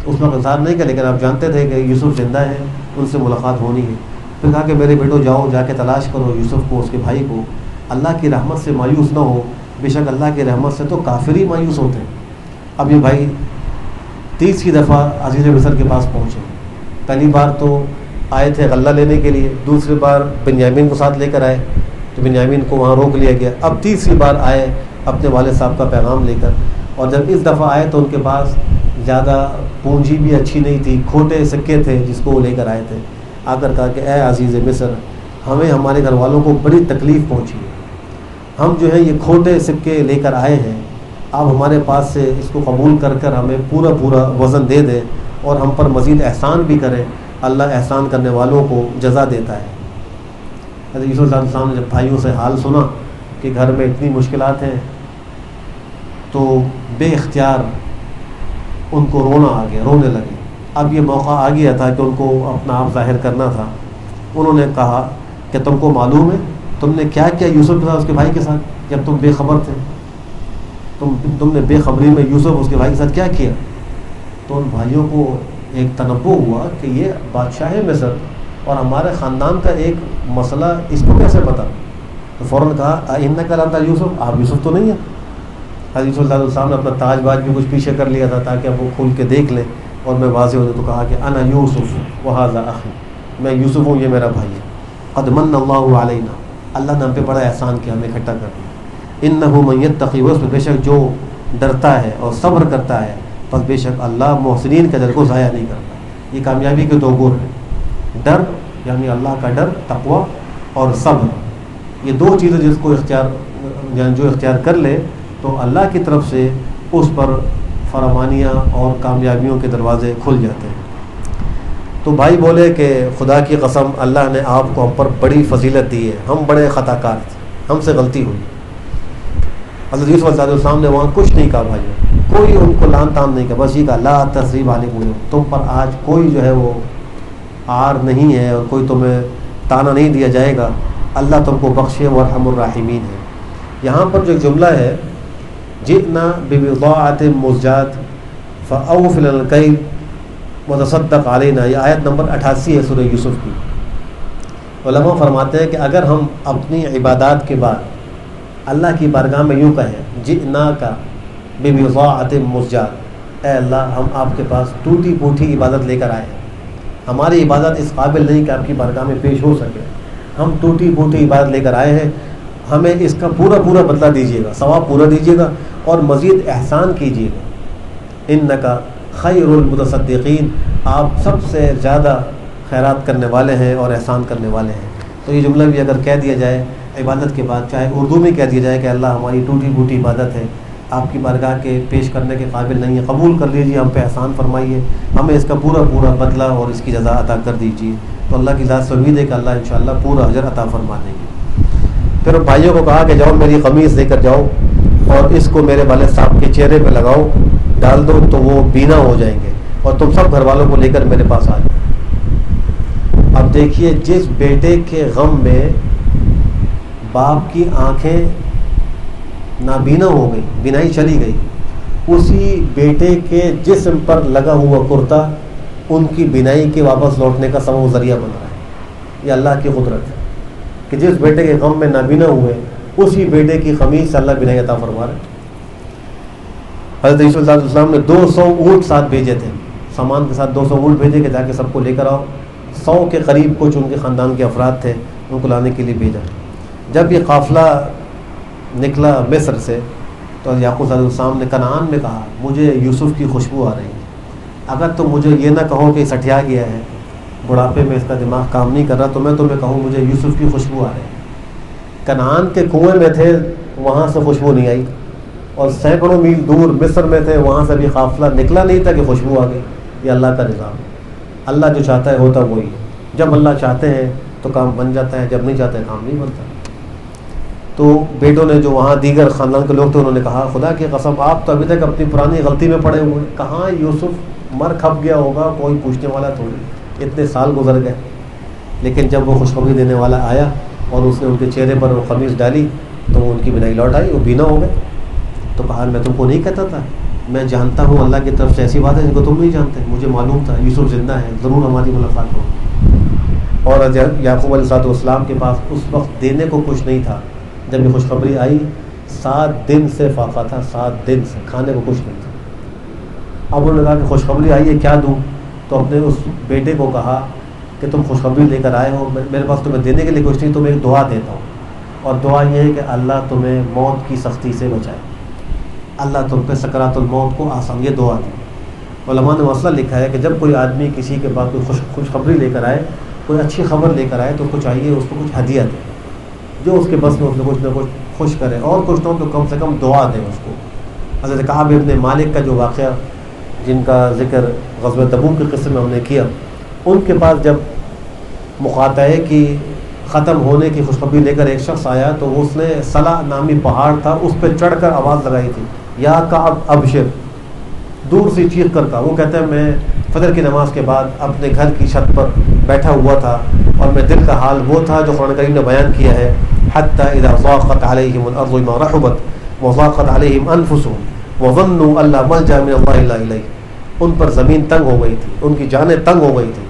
[SPEAKER 1] اس وقت اظہار نہیں کیا، لیکن آپ جانتے تھے کہ یوسف زندہ ہیں، ان سے ملاقات ہونی ہے۔ پھر کہا کہ میرے بیٹو جاؤ، جا کے تلاش کرو یوسف کو، اس کے بھائی کو، اللہ کی رحمت سے مایوس نہ ہو، بے شک اللہ کی رحمت سے تو کافر ہی مایوس ہوتے ہیں۔ اب یہ بھائی تیسری دفعہ عزیز مصر کے پاس پہنچے۔ پہلی بار تو آئے تھے غلہ لینے کے لیے، دوسری بار بنیامین کو ساتھ لے کر آئے تو بنیامین کو وہاں روک لیا گیا، اب تیسری بار آئے اپنے والد صاحب کا پیغام لے کر، اور جب اس دفعہ آئے تو ان کے پاس زیادہ پونجی بھی اچھی نہیں تھی، کھوٹے سکے تھے جس کو وہ لے کر آئے تھے۔ آ کر کہا کہ اے عزیز مصر، ہمیں ہمارے گھر والوں کو بڑی تکلیف پہنچی ہے، ہم جو ہے یہ کھوٹے سکے لے کر آئے ہیں، آپ ہمارے پاس سے اس کو قبول کر کر ہمیں پورا وزن دے دیں اور ہم پر مزید احسان بھی کریں، اللہ احسان کرنے والوں کو جزا دیتا ہے۔ حضرت یوسف علیہ السلام نے جب بھائیوں سے حال سنا کہ گھر میں اتنی مشکلات ہیں تو بے اختیار ان کو رونا آ گیا، رونے لگے۔ اب یہ موقع آ گیا تھا کہ ان کو اپنا آپ ظاہر کرنا تھا۔ انہوں نے کہا کہ تم کو معلوم ہے تم نے کیا کیا یوسف کے ساتھ، اس کے بھائی کے ساتھ، جب تم بے خبر تھے، تم نے بے خبری میں یوسف اس کے بھائی کے ساتھ کیا کیا؟ تو ان بھائیوں کو ایک تنبؤ ہوا کہ یہ بادشاہ مصر اور ہمارے خاندان کا ایک مسئلہ اس کو کیسے پتہ؟ تو فوراً کہا انک لانت یوسف، آپ یوسف تو نہیں ہیں؟ حضرت یوسف علیہ السلام نے اپنا تاج باج بھی کچھ پیچھے کر لیا تھا تاکہ اب وہ کھول کے دیکھ لیں اور میں واضح ہو جائے، تو کہا کہ انا یوسف وہذا اخی، میں یوسف ہوں، یہ میرا بھائی ہے۔ قد من اللہ علینا، اللہ نے ہم پہ بڑا احسان کیا، ہمیں اکٹھا کر دیا۔ انہ من یتقی ویصبر، بے شک جو ڈرتا ہے اور صبر کرتا ہے، پس بے شک اللہ محسنین کے اجر کو ضائع نہیں کرتا۔ یہ کامیابی کے دو گور ہیں، ڈر یعنی اللہ کا ڈر، تقوی، اور صبر۔ یہ دو چیزیں جس کو جو اختیار کر لے تو اللہ کی طرف سے اس پر فرمانیاں اور کامیابیوں کے دروازے کھل جاتے ہیں۔ تو بھائی بولے کہ خدا کی قسم اللہ نے آپ کو ہم پر بڑی فضیلت دی ہے، ہم بڑے خطا کار تھے، ہم سے غلطی ہوئی۔ حضرت یوسف علیہ السلام نے وہاں کچھ نہیں کہا، بھائی کوئی ان کو لان تان نہیں کہا، بس یہ کہا لا تثریب علیکم، تم پر آج کوئی جو ہے وہ عار نہیں ہے اور کوئی تمہیں تانا نہیں دیا جائے گا، اللہ تم کو بخشے وارحم الراحمین ہے۔ یہاں پر جو ایک جملہ ہے جئنا ببضاعۃ مزجاۃ فاوف لنا الکیل وتصدق علینا، یہ آیت نمبر 88 ہے سورہ یوسف کی۔ علماء فرماتے ہیں کہ اگر ہم اپنی عبادات کے بعد اللہ کی بارگاہ میں یوں کہیں جئنا کا ببضاعۃ مزجاۃ، اے اللہ ہم آپ کے پاس ٹوٹی پھوٹی عبادت لے کر آئے ہیں، ہماری عبادت اس قابل نہیں کہ آپ کی بارگاہ میں پیش ہو سکے، ہم ٹوٹی پھوٹی عبادت لے کر آئے ہیں، ہمیں اس کا پورا بدلہ دیجیے گا، ثواب پورا دیجیے گا اور مزید احسان کیجیے گا۔ انکا خیر المتصدقین، آپ سب سے زیادہ خیرات کرنے والے ہیں اور احسان کرنے والے ہیں۔ تو یہ جملہ بھی اگر کہہ دیا جائے عبادت کے بعد، چاہے اردو میں کہہ دیا جائے کہ اللہ ہماری ٹوٹی پھوٹی عبادت ہے، آپ کی بارگاہ کے پیش کرنے کے قابل نہیں ہے، قبول کر لیجیے، ہم پہ احسان فرمائیے، ہمیں اس کا پورا بدلہ اور اس کی جزا عطا کر دیجیے، تو اللہ کی ذات سے امید ہے کہ اللہ انشاءاللہ پورا اجر عطا فرما دیں گے۔ پھر بھائیوں کو کہا کہ جاؤ میری قمیص لے کر جاؤ اور اس کو میرے والد صاحب کے چہرے پہ لگاؤ، ڈال دو تو وہ بینا ہو جائیں گے، اور تم سب گھر والوں کو لے کر میرے پاس آ جاؤ۔ اب دیکھیے جس بیٹے کے غم میں باپ کی آنکھیں نابینا ہو گئی، بینائی چلی گئی، اسی بیٹے کے جسم پر لگا ہوا کرتا ان کی بینائی کے واپس لوٹنے کا سبب ذریعہ بن رہا ہے۔ یہ اللہ کی قدرت ہے کہ جس بیٹے کے غم میں نابینا ہوئے اسی بیٹے کی قمیص سے اللہ بینائی عطا فرما رہا ہے۔ حضرت یوسف علیہ السلام نے 200 اونٹ ساتھ بھیجے تھے، سامان کے ساتھ 200 اونٹ بھیجے کہ جا کے سب کو لے کر آؤ۔ 100 کے قریب کچھ ان کے خاندان کے افراد تھے، ان کو لانے کے لیے بھیجا۔ جب یہ قافلہ نکلا مصر سے تو یعقوب علیہ السلام نے کنعان میں کہا مجھے یوسف کی خوشبو آ رہی ہے، اگر تم مجھے یہ نہ کہو کہ سٹیا گیا ہے، بڑھاپے میں اس کا دماغ کام نہیں کر رہا، تو میں تمہیں کہوں مجھے یوسف کی خوشبو آ رہی ہے۔ کنعان کے کنویں میں تھے، وہاں سے خوشبو نہیں آئی، اور سینکڑوں میل دور مصر میں تھے، وہاں سے بھی قافلہ نکلا نہیں تھا کہ خوشبو آ گئی۔ یہ اللہ کا نظام ہے، اللہ جو چاہتا ہے ہوتا وہی ہے، جب اللہ چاہتے ہیں تو کام بن جاتا ہے، جب نہیں چاہتے کام نہیں بنتا۔ تو بیٹوں نے جو وہاں دیگر خاندان کے لوگ تھے انہوں نے کہا خدا کی قسم آپ تو ابھی تک اپنی پرانی غلطی میں پڑے ہوئے ہیں، کہاں یوسف مر کھپ گیا ہوگا، کوئی پوچھنے والا تھوڑی، اتنے سال گزر گئے۔ لیکن جب وہ خوشخبری دینے والا آیا اور اس نے ان کے چہرے پر وہ قمیص ڈالی تو ان کی بینائی لوٹ آئی، وہ بینا ہو گئے. تو کہا میں تم کو نہیں کہتا تھا، میں جانتا ہوں اللہ کی طرف سے ایسی بات ہے جن کو تم نہیں جانتے، مجھے معلوم تھا یوسف زندہ ہے، ضرور ہماری ملاقات ہو. اور یعقوب علیہ السلام کے پاس اس وقت دینے کو کچھ نہیں تھا. جب یہ خوشخبری آئی 7 دن سے فاقہ تھا، 7 دن سے کھانے کو کچھ نہیں تھا. اب انہوں نے کہا کہ خوشخبری آئی ہے کیا دوں؟ تو اپنے اس بیٹے کو کہا کہ تم خوشخبری لے کر آئے ہو، میرے پاس تمہیں دینے کے لیے کچھ نہیں، تمہیں ایک دعا دیتا ہوں. اور دعا یہ ہے کہ اللہ تمہیں موت کی سختی سے بچائے، اللہ تم پہ سکرات الموت کو آسان. یہ دعا دی. علماء نے مسئلہ لکھا ہے کہ جب کوئی آدمی کسی کے پاس کوئی خوشخبری لے کر آئے، کوئی اچھی خبر لے کر آئے، تو کچھ چاہیے اس کو کچھ ہدیہ دے، جو اس کے بس میں اس نے کچھ نہ کچھ خوش کرے، اور کچھ نہ ہو تو کم سے کم دعا دے اس کو. حضرت کعب ابن مالک کا جو واقعہ جن کا ذکر غزوہ تبوک کے قصے میں ہم نے کیا، ان کے پاس جب مقاطعے کی ختم ہونے کی خوشخبری لے کر ایک شخص آیا تو اس نے صلا نامی پہاڑ تھا، اس پہ چڑھ کر آواز لگائی تھی، یا کعب ابشر، دور سے چیخ کر کہا. وہ کہتے ہیں میں فجر کی نماز کے بعد اپنے گھر کی چھت پر بیٹھا ہوا تھا اور میں دل کا حال وہ تھا جو قرآن کریم نے بیان کیا ہے، حتی اذا ضاقت علیہم الارض بما رحبت وضاقت علیہم انفسهم وظنوا ان لا ملجا من اللہ الا الیہ. ان پر زمین تنگ ہو گئی تھی، ان کی جانیں تنگ ہو گئی تھی،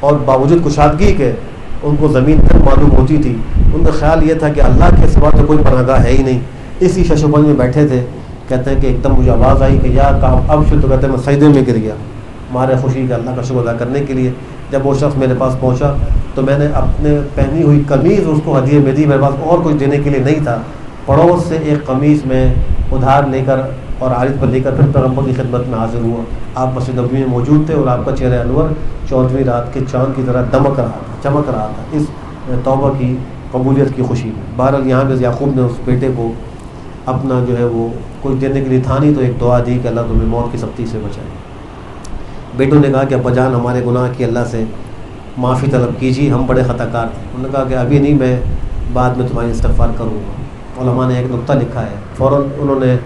[SPEAKER 1] اور باوجود کشادگی کے ان کو زمین تنگ معلوم ہوتی تھی. ان کا خیال یہ تھا کہ اللہ کے سوا تو کوئی پناہ گاہ ہے ہی نہیں. اسی شش و پنج میں بیٹھے تھے. کہتے ہیں کہ ایک دم مجھے آواز آئی کہ یا کعب ابشر، تو کہتے ہیں میں سجدے میں گر گیا مارے خوشی کا اللہ کا شکر ادا کرنے کے لیے. جب وہ شخص میرے پاس پہنچا تو میں نے اپنے پہنی ہوئی قمیض اس کو ہدیے میں دی، میرے پاس اور کچھ دینے کے لیے نہیں تھا. پڑوس سے ایک قمیض میں ادھار لے کر اور عارض پر لے کر پھر پیغمبر کی خدمت میں حاضر ہوا. آپ مسجد نبوی میں موجود تھے اور آپ کا چہرہ انور 14ویں رات کے چاند کی طرح دمک رہا تھا، چمک رہا تھا اس توبہ کی قبولیت کی خوشی میں. بہرحال یہاں پہ یعقوب نے اس بیٹے کو اپنا جو ہے وہ کچھ دینے کے لیے تھا نہیں، تو ایک دعا دی کہ اللہ تمہیں موت کی سختی سے بچائے. بیٹوں نے کہا کہ ابا جان ہمارے گناہ کی اللہ سے معافی طلب کیجیے، ہم بڑے خطا کار تھے. انہوں نے کہا کہ ابھی نہیں، میں بعد میں تمہاری استغفار کروں گا. علماء نے ایک نقطہ لکھا ہے، فوراً انہوں نے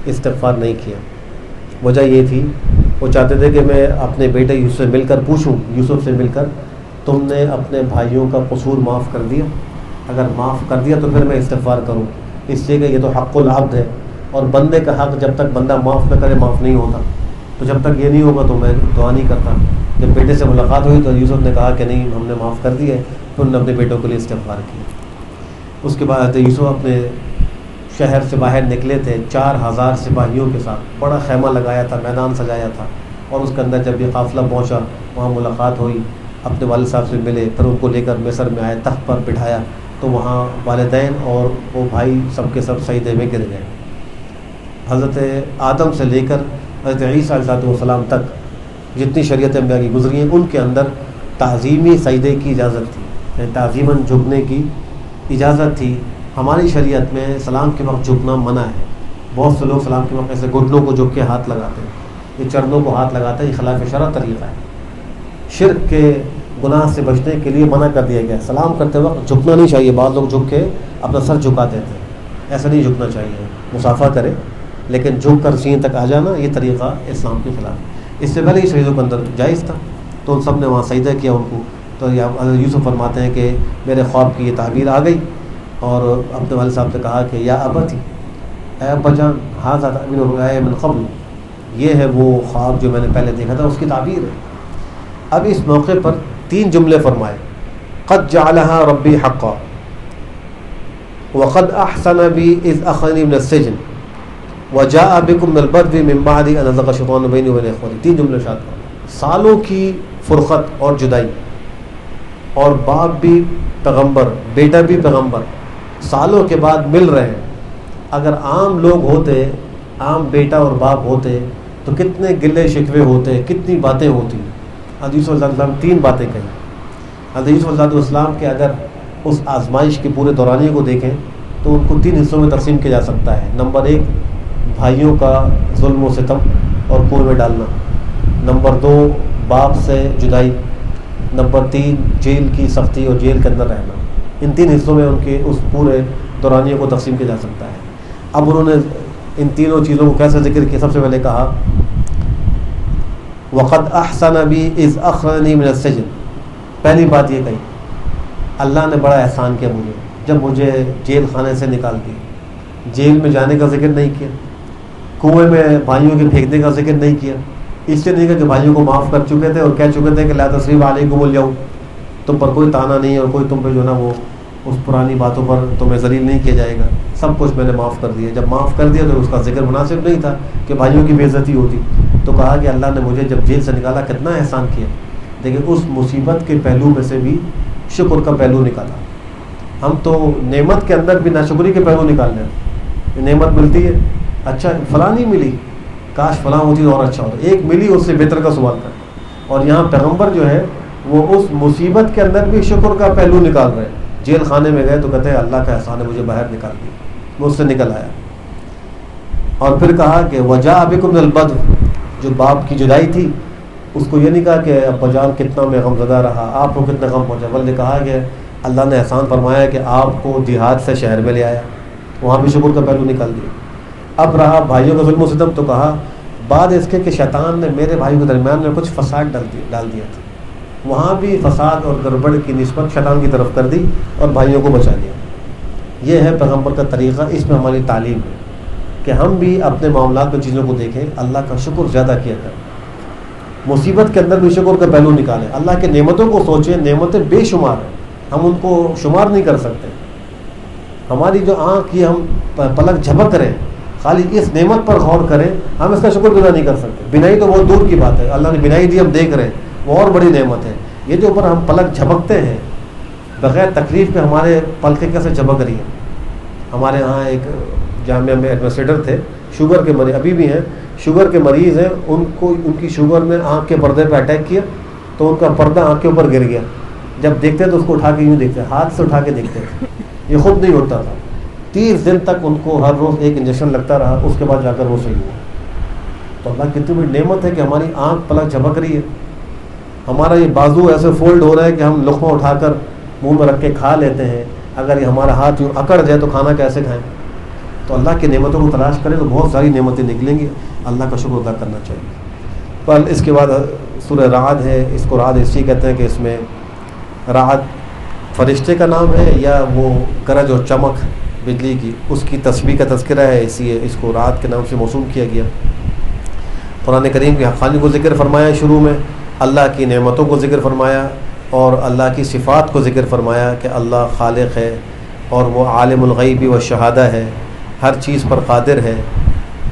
[SPEAKER 1] استغفار نہیں کیا. وجہ یہ تھی وہ چاہتے تھے کہ میں اپنے بیٹے یوسف سے مل کر پوچھوں، یوسف سے مل کر تم نے اپنے بھائیوں کا قصور معاف کر دیا؟ اگر معاف کر دیا تو پھر میں استغفار کروں، اس لیے کہ یہ تو حق العبد ہے، اور بندے کا حق جب تک بندہ معاف نہ کرے معاف نہیں ہوتا. تو جب تک یہ نہیں ہوگا تو میں دعا نہیں کرتا. جب بیٹے سے ملاقات ہوئی تو یوسف نے کہا کہ نہیں، ہم نے معاف کر دی ہے. تو انہوں نے اپنے بیٹوں کے لیے استغفار کیا. اس کے بعد یوسف اپنے شہر سے باہر نکلے تھے 4000 سپاہیوں کے ساتھ، بڑا خیمہ لگایا تھا، میدان سجایا تھا، اور اس کے اندر جب یہ قافلہ پہنچا وہاں ملاقات ہوئی، اپنے والد صاحب سے ملے، پھر ان کو لے کر مصر میں آئے، تخت پر بٹھایا تو وہاں والدین اور وہ بھائی سب کے سب سجدے میں گر گئے. حضرت آدم سے لے کر حضرت عیسیٰ علیہ السلام تک جتنی شریعتیں انبیاء کی گزری ہیں ان کے اندر تعظیمی سجدے کی اجازت تھی، یعنی تعظیماً جھکنے کی اجازت تھی. ہماری شریعت میں سلام کے وقت جھکنا منع ہے. بہت سے لوگ سلام کے وقت ایسے گھٹنوں کو جھک کے ہاتھ لگاتے ہیں، یہ چرنوں کو ہاتھ لگاتے ہیں، یہ خلاف شرع طریقہ ہے. شرک کے گناہ سے بچنے کے لیے منع کر دیا گیا. سلام کرتے وقت جھکنا نہیں چاہیے. بعض لوگ جھک کے اپنا سر جھکا دیتے ہیں، ایسا نہیں جھکنا چاہیے. مصافحہ کرے لیکن جھک کر سینے تک آ جانا یہ طریقہ اسلام کے خلاف ہے. اس سے پہلے یہ شہیدوں کے اندر جائز تھا، تو ان سب نے وہاں سجدہ کیا ان کو. تو حضرت یوسف فرماتے ہیں کہ میرے خواب کی یہ تعبیر آ گئی، اور اپنے والد صاحب سے کہا کہ یا ابتی، اے ابا جان، ھذا تعبیر الرؤیا من قبل، یہ ہے وہ خواب جو میں نے پہلے دیکھا تھا، اس کی تعبیر ہے. اب اس موقع پر 3 جملے فرمائے: قد جعلها ربی حقا، وقد احسن بی اذ اخرجنی من السجن، وجاء بکم من البدو من بعد ان نزغ الشیطان بینی وبین اخوتی. 3 جملے شاد فرمائے. سالوں کی فرقت اور جدائی، اور باپ بھی پیغمبر، بیٹا بھی پیغمبر، سالوں کے بعد مل رہے ہیں. اگر عام لوگ ہوتے، عام بیٹا اور باپ ہوتے تو کتنے گلے شکوے ہوتے، کتنی باتیں ہوتی. حضرت یوسف علیہ السلام 3 باتیں کہیں. حضرت یوسف علیہ السلام کے اگر اس آزمائش کے پورے دورانیے کو دیکھیں تو ان کو 3 حصوں میں تقسیم کیا جا سکتا ہے. نمبر 1 بھائیوں کا ظلم و ستم اور کنویں میں ڈالنا. نمبر 2 باپ سے جدائی. نمبر 3 جیل کی سختی اور جیل کے اندر رہنا. ان 3 حصوں میں ان کے اس پورے دورانیے کو تقسیم کیا جا سکتا ہے. اب انہوں نے ان تینوں چیزوں کو کیسے ذکر کیا؟ سب سے پہلے کہا وقد احسن بی اذ اخرجنی من السجن. پہلی بات یہ کہی اللہ نے بڑا احسان کیا مجھے، جب مجھے جیل خانے سے نکال دیا، جیل میں جانے کا ذکر نہیں کیا، کنویں میں بھائیوں کے پھینکنے کا ذکر نہیں کیا، اس لیے نہیں کہا کہ بھائیوں کو معاف کر چکے تھے اور کہہ چکے تھے کہ لا تثریب علیکم اليوم، تم پر کوئی تانا نہیں ہے اور کوئی تم پہ جو نا وہ اس پرانی باتوں پر تمہیں ذلیل نہیں کیا جائے گا، سب کچھ میں نے معاف کر دیا۔ جب معاف کر دیا تو اس کا ذکر مناسب نہیں تھا کہ بھائیوں کی بے عزتی ہوتی، تو کہا کہ اللہ نے مجھے جب جیل سے نکالا کتنا احسان کیا۔ دیکھیں اس مصیبت کے پہلو میں سے بھی شکر کا پہلو نکالا۔ ہم تو نعمت کے اندر بھی ناشکری کے پہلو نکال رہے ہیں۔ نعمت ملتی ہے، اچھا فلاں نہیں ملی، کاش فلاں ہوتی تو اور اچھا ہوتا، ایک ملی اس سے بہتر کا سوال کر۔ اور یہاں پیغمبر جو ہے وہ اس مصیبت کے اندر بھی شکر کا پہلو نکال رہے ہیں۔ جیل خانے میں گئے تو کہتے ہیں اللہ کا احسان ہے مجھے باہر نکال دیا، میں اس سے نکل آیا۔ اور پھر کہا کہ وجاء بکم البدو، جو باپ کی جدائی تھی اس کو یہ نہیں کہا کہ ابا جان کتنا میں غم زدہ رہا، آپ کو کتنا غم پہنچا، بلکہ کہا کہ اللہ نے احسان فرمایا کہ آپ کو دیہات سے شہر میں لے آیا، وہاں بھی شکر کا پہلو نکال دیا۔ اب رہا بھائیوں کا ظلم و ستم، تو کہا بعد اس کے کہ شیطان نے میرے بھائیوں کے درمیان میں کچھ فساد ڈال دیا تھا، وہاں بھی فساد اور گڑبڑ کی نسبت شیطان کی طرف کر دی اور بھائیوں کو بچا دیا۔ یہ ہے پیغمبر کا طریقہ، اس میں ہماری تعلیم ہے کہ ہم بھی اپنے معاملات میں چیزوں کو دیکھیں، اللہ کا شکر زیادہ کیا کریں، مصیبت کے اندر بھی شکر کا پہلو نکالیں، اللہ کے نعمتوں کو سوچیں، نعمتیں بے شمار ہیں، ہم ان کو شمار نہیں کر سکتے۔ ہماری جو آنکھ کی ہم پلک جھپک رہے ہیں، خالی اس نعمت پر غور کریں، ہم اس کا شکر گزار نہیں کر سکتے۔ بینائی تو بہت دور کی بات ہے، اللہ نے بینائی دی ہم دیکھ رہے ہیں، وہ اور بڑی نعمت ہے۔ یہ جو اوپر ہم پلک جھپکتے ہیں بغیر تکلیف کے، ہمارے پلکیں کیسے جھپک رہی ہیں۔ ہمارے ہاں ایک جامعہ میں ایڈمنسٹریٹر تھے، شوگر کے مریض ابھی بھی ہیں، شوگر کے مریض ہیں، ان کی شوگر نے آنکھ کے پردے پہ اٹیک کیا تو ان کا پردہ آنکھ کے اوپر گر گیا۔ جب دیکھتے تو اس کو اٹھا کے یوں دیکھتے، ہاتھ سے اٹھا کے دیکھتے تھے، یہ خود نہیں اٹھتا تھا۔ 30 دن تک ان کو ہر روز ایک انجیکشن لگتا رہا، اس کے بعد جا کر وہ صحیح ہوا۔ تو اللہ کتنی بڑی نعمت ہے کہ ہماری آنکھ پلک جھپک رہی ہے، ہمارا یہ بازو ایسے فولڈ ہو رہا ہے کہ ہم لقمہ اٹھا کر منہ میں رکھ کے کھا لیتے ہیں، اگر یہ ہمارا ہاتھ یوں اکڑ جائے تو کھانا کیسے کھائیں۔ تو اللہ کی نعمتوں کو تلاش کریں تو بہت ساری نعمتیں نکلیں گی، اللہ کا شکر ادا کرنا چاہیے۔ پر اس کے بعد سورہ رعد ہے، اس کو رعد اس لیے کہتے ہیں کہ اس میں رعد فرشتے کا نام ہے یا وہ گرج اور چمک بجلی کی، اس کی تسبیح کا تذکرہ ہے، اس لیے اس کو رعد کے نام سے موسوم کیا گیا۔ قرآن کریم کی حقانی کو ذکر فرمایا، شروع میں اللہ کی نعمتوں کو ذکر فرمایا اور اللہ کی صفات کو ذکر فرمایا کہ اللہ خالق ہے اور وہ عالم الغیب و شہادہ ہے، ہر چیز پر قادر ہے۔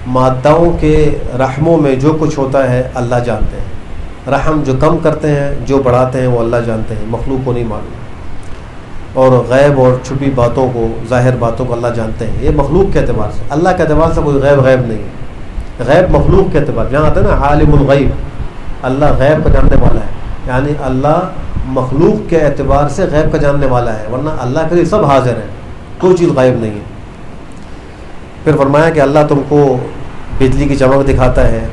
[SPEAKER 1] ماداؤں کے رحموں میں جو کچھ ہوتا ہے اللہ جانتے ہیں، رحم جو کم کرتے ہیں جو بڑھاتے ہیں وہ اللہ جانتے ہیں، مخلوق کو نہیں معلوم۔ اور غیب اور چھپی باتوں کو، ظاہر باتوں کو اللہ جانتے ہیں، یہ مخلوق کے اعتبار سے، اللہ کے اعتبار سے کوئی غیب نہیں ہے، غیب مخلوق کے اعتبار، جہاں آتا ہے نا عالم الغیب، اللہ غیب کا جاننے والا ہے، یعنی اللہ مخلوق کے اعتبار سے غیب کا جاننے والا ہے، ورنہ اللہ کے لیے سب حاضر ہے، کوئی چیز غائب نہیں ہے۔ پھر فرمایا کہ اللہ تم کو بجلی کی چمک دکھاتا ہے،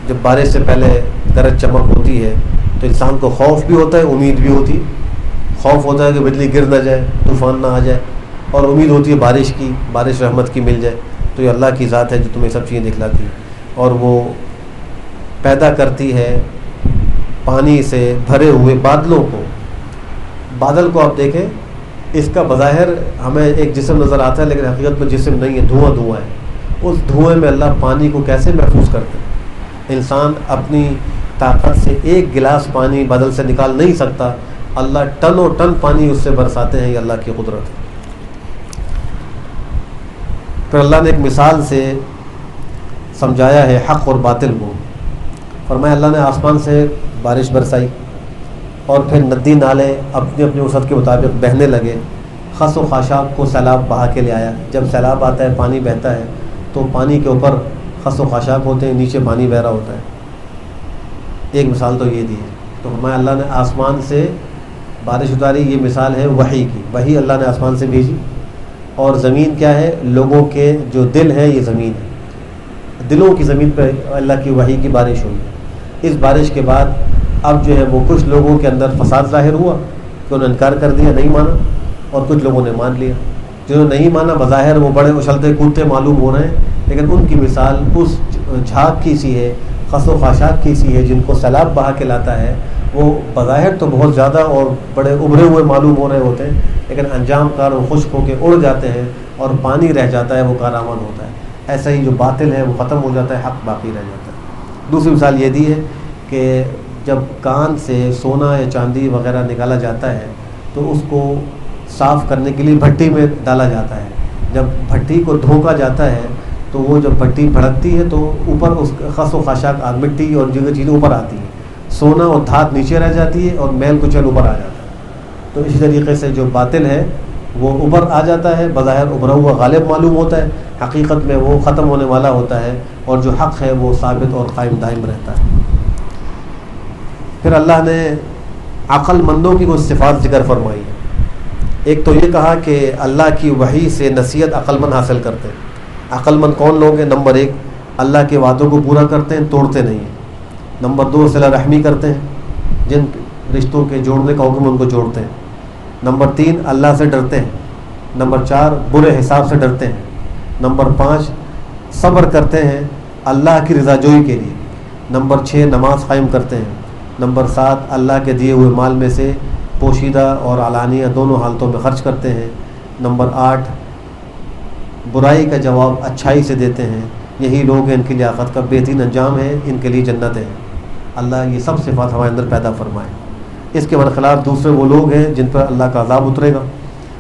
[SPEAKER 1] جب بارش سے پہلے گرج چمک ہوتی ہے تو انسان کو خوف بھی ہوتا ہے، امید بھی ہوتی ہے۔ خوف ہوتا ہے کہ بجلی گر نہ جائے، طوفان نہ آ جائے، اور امید ہوتی ہے بارش کی، بارش رحمت کی مل جائے۔ تو یہ اللہ کی ذات ہے جو تمہیں سب چیزیں دکھلاتی ہے، اور وہ پیدا کرتی ہے پانی سے بھرے ہوئے بادلوں کو۔ بادل کو آپ دیکھیں، اس کا بظاہر ہمیں ایک جسم نظر آتا ہے لیکن حقیقت میں جسم نہیں ہے، دھواں ہے۔ اس دھوئیں میں اللہ پانی کو کیسے محفوظ کرتے ہیں؟ انسان اپنی طاقت سے ایک گلاس پانی بادل سے نکال نہیں سکتا، اللہ ٹنوں ٹن پانی اس سے برساتے ہیں، یہ اللہ کی قدرت ہے۔ پھر اللہ نے ایک مثال سے سمجھایا ہے حق اور باطل کو۔ فرمایا اللہ نے آسمان سے بارش برسائی اور پھر ندی نالے اپنی اپنی وسعت کے مطابق بہنے لگے، خس و خاشاک کو سیلاب بہا کے لے آیا۔ جب سیلاب آتا ہے، پانی بہتا ہے تو پانی کے اوپر خس و خاشاک ہوتے ہیں، نیچے پانی بہ رہا ہوتا ہے۔ ایک مثال تو یہ دی ہے۔ تو فرمایا اللہ نے آسمان سے بارش اتاری، یہ مثال ہے وحی کی، وحی اللہ نے آسمان سے بھیجی۔ اور زمین کیا ہے؟ لوگوں کے جو دل ہے، یہ زمین ہے، دلوں کی زمین پہ اللہ کی وحی کی بارش ہوئی۔ اس بارش کے بعد اب جو ہے وہ کچھ لوگوں کے اندر فساد ظاہر ہوا کہ انہوں نے انکار کر دیا، نہیں مانا، اور کچھ لوگوں نے مان لیا۔ جنہوں نے نہیں مانا بظاہر وہ بڑے اچھلتے کودتے معلوم ہو رہے ہیں، لیکن ان کی مثال اس جھاگ کی سی ہے، خس و خاشاک کی سی ہے، جن کو سیلاب بہا کے لاتا ہے، وہ بظاہر تو بہت زیادہ اور بڑے ابھرے ہوئے معلوم ہو رہے ہوتے ہیں، لیکن انجام کار وہ خشک ہو کے اڑ جاتے ہیں اور پانی رہ جاتا ہے، وہ کارآمد ہوتا ہے۔ ایسا ہی جو باطل ہے وہ ختم ہو جاتا ہے، حق باقی رہ جاتا ہے۔ دوسری مثال یہ دی ہے کہ جب کان سے سونا یا چاندی وغیرہ نکالا جاتا ہے تو اس کو صاف کرنے کے لیے بھٹی میں ڈالا جاتا ہے۔ جب بھٹی کو دھوکا جاتا ہے تو وہ جب بھٹی بھڑکتی ہے تو اوپر اس خس و خاشاک مٹی اور جگہ چیزیں اوپر آتی ہیں، سونا اور دھات نیچے رہ جاتی ہے اور میل کچل اوپر آ جاتا ہے۔ تو اسی طریقے سے جو باطل ہے وہ اوپر آ جاتا ہے، بظاہر ابھرا ہوا غالب معلوم ہوتا ہے، حقیقت میں وہ ختم ہونے والا ہوتا ہے، اور جو حق ہے وہ ثابت اور قائم دائم رہتا ہے۔ پھر اللہ نے عقل مندوں کی کچھ صفات ذکر فرمائی ہے۔ ایک تو یہ کہا کہ اللہ کی وحی سے نصیحت عقل مند حاصل کرتے ہیں۔ عقل مند کون لوگ ہیں؟ نمبر 1 اللہ کے وعدوں کو پورا کرتے ہیں، توڑتے نہیں ہیں۔ نمبر 2 صلہ رحمی کرتے ہیں، جن رشتوں کے جوڑنے کا حکم ان کو جوڑتے ہیں۔ نمبر 3 اللہ سے ڈرتے ہیں۔ نمبر 4 برے حساب سے ڈرتے ہیں۔ نمبر 5 صبر کرتے ہیں اللہ کی رضا جوئی کے لیے۔ نمبر 6 نماز قائم کرتے ہیں۔ نمبر 7 اللہ کے دیے ہوئے مال میں سے پوشیدہ اور علانیہ دونوں حالتوں میں خرچ کرتے ہیں۔ نمبر 8 برائی کا جواب اچھائی سے دیتے ہیں۔ یہی لوگ ہیں، ان کے لیے آخرت کا بہترین انجام ہے، ان کے لیے جنتیں ہیں۔ اللہ یہ سب صفات ہمارے اندر پیدا فرمائے۔ اس کے برخلاف دوسرے وہ لوگ ہیں جن پر اللہ کا عذاب اترے گا۔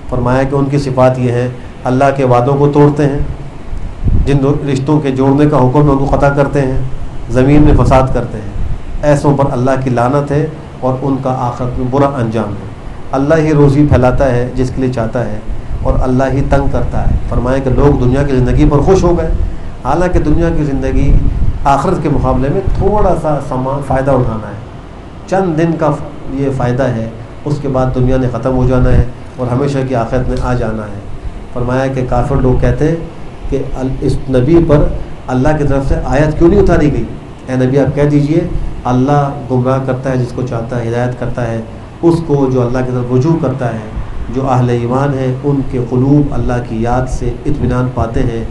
[SPEAKER 1] فرمایا کہ ان کی صفات یہ ہے، اللہ کے وعدوں کو توڑتے ہیں، جن رشتوں کے جوڑنے کا حکم ہے ان کو قطع کرتے ہیں، زمین میں فساد کرتے ہیں۔ ایسوں پر اللہ کی لعنت ہے اور ان کا آخرت میں برا انجام ہے۔ اللہ ہی روزی پھیلاتا ہے جس کے لیے چاہتا ہے، اور اللہ ہی تنگ کرتا ہے۔ فرمایا کہ لوگ دنیا کی زندگی پر خوش ہو گئے، حالانکہ دنیا کی زندگی آخرت کے مقابلے میں تھوڑا سا فائدہ اٹھانا ہے، چند دن کا یہ فائدہ ہے، اس کے بعد دنیا نے ختم ہو جانا ہے اور ہمیشہ کی آخرت میں آ جانا ہے۔ فرمایا کہ کافر لوگ کہتے ہیں کہ اس نبی پر اللہ کی طرف سے آیت کیوں نہیں اتاری گئی؟ اے نبی آپ کہہ دیجئے اللہ گمراہ کرتا ہے جس کو چاہتا ہے، ہدایت کرتا ہے اس کو جو اللہ کی طرف رجوع کرتا ہے۔ جو اہل ایمان ہیں ان کے قلوب اللہ کی یاد سے اطمینان پاتے ہیں۔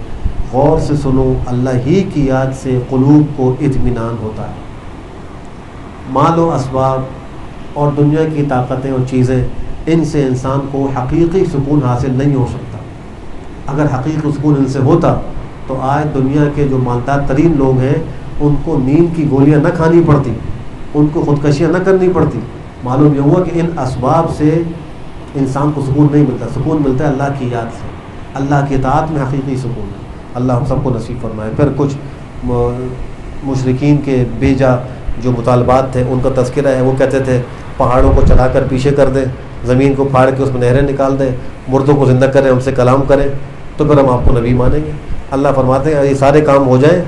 [SPEAKER 1] غور سے سنو، اللہ ہی کی یاد سے قلوب کو اطمینان ہوتا ہے۔ مال و اسباب اور دنیا کی طاقتیں اور چیزیں، ان سے انسان کو حقیقی سکون حاصل نہیں ہو سکتا۔ اگر حقیقی سکون ان سے ہوتا تو آج دنیا کے جو مالدار ترین لوگ ہیں ان کو نیند کی گولیاں نہ کھانی پڑتی، ان کو خودکشیاں نہ کرنی پڑتی۔ معلوم یہ ہوا کہ ان اسباب سے انسان کو سکون نہیں ملتا، سکون ملتا ہے اللہ کی یاد سے، اللہ کی اطاعت میں حقیقی سکون ہے۔ اللہ ہم سب کو نصیب فرمائے۔ پھر کچھ مشرکین کے بیجا جو مطالبات تھے ان کا تذکرہ ہے۔ وہ کہتے تھے پہاڑوں کو چلا کر پیچھے کر دیں، زمین کو پھاڑ کے اس میں نہریں نکال دیں، مردوں کو زندہ کریں، ہم سے کلام کریں تو پھر ہم آپ کو نبی مانیں گے۔ اللہ فرماتے ہیں یہ سارے کام ہو جائیں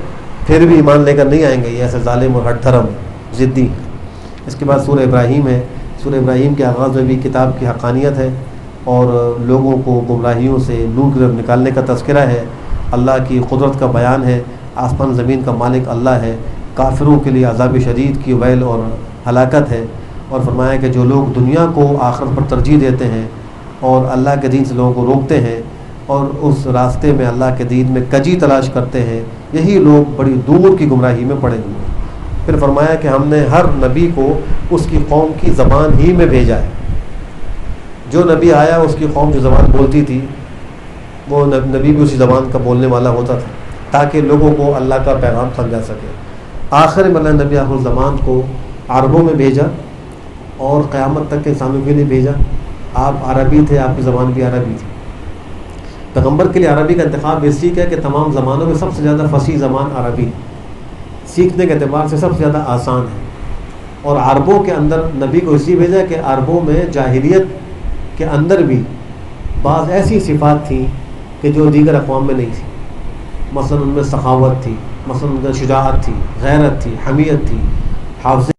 [SPEAKER 1] پھر بھی ایمان لے کر نہیں آئیں گے، یہ ایسے ظالم اور ہٹ دھرم ضدی۔ اس کے بعد سورہ ابراہیم ہے۔ سورہ ابراہیم کے آغاز میں بھی کتاب کی حقانیت ہے اور لوگوں کو گمراہیوں سے نور کی طرف نکالنے کا تذکرہ ہے۔ اللہ کی قدرت کا بیان ہے، آسمان زمین کا مالک اللہ ہے، کافروں کے لیے عذاب شدید کی ویل اور ہلاکت ہے۔ اور فرمایا کہ جو لوگ دنیا کو آخرت پر ترجیح دیتے ہیں اور اللہ کے دین سے لوگوں کو روکتے ہیں اور اس راستے میں اللہ کے دین میں کجی تلاش کرتے ہیں، یہی لوگ بڑی دور کی گمراہی میں پڑے ہوئے ہیں۔ پھر فرمایا کہ ہم نے ہر نبی کو اس کی قوم کی زبان ہی میں بھیجا ہے۔ جو نبی آیا اس کی قوم جو زبان بولتی تھی وہ نبی بھی اسی زبان کا بولنے والا ہوتا تھا تاکہ لوگوں کو اللہ کا پیغام سمجھا سکے۔ آخر میں اللہ نبی آخر الزمان کو عربوں میں بھیجا اور قیامت تک کے انسانوں کے لیے بھیجا۔ آپ عربی تھے، آپ کی زبان بھی عربی تھی۔ پیغمبر کے لیے عربی کا انتخاب اس لیے کیا کہ تمام زمانوں میں سب سے زیادہ فصیح زبان عربی ہے، سیکھنے کے اعتبار سے سب سے زیادہ آسان ہے۔ اور عربوں کے اندر نبی کو اس لیے بھیجا کہ عربوں میں جاہلیت کے اندر بھی بعض ایسی صفات تھیں کہ جو دیگر اقوام میں نہیں تھی۔ مثلا ان میں سخاوت تھی، مثلا ان میں شجاعت تھی، غیرت تھی، حمیت تھی، حافظ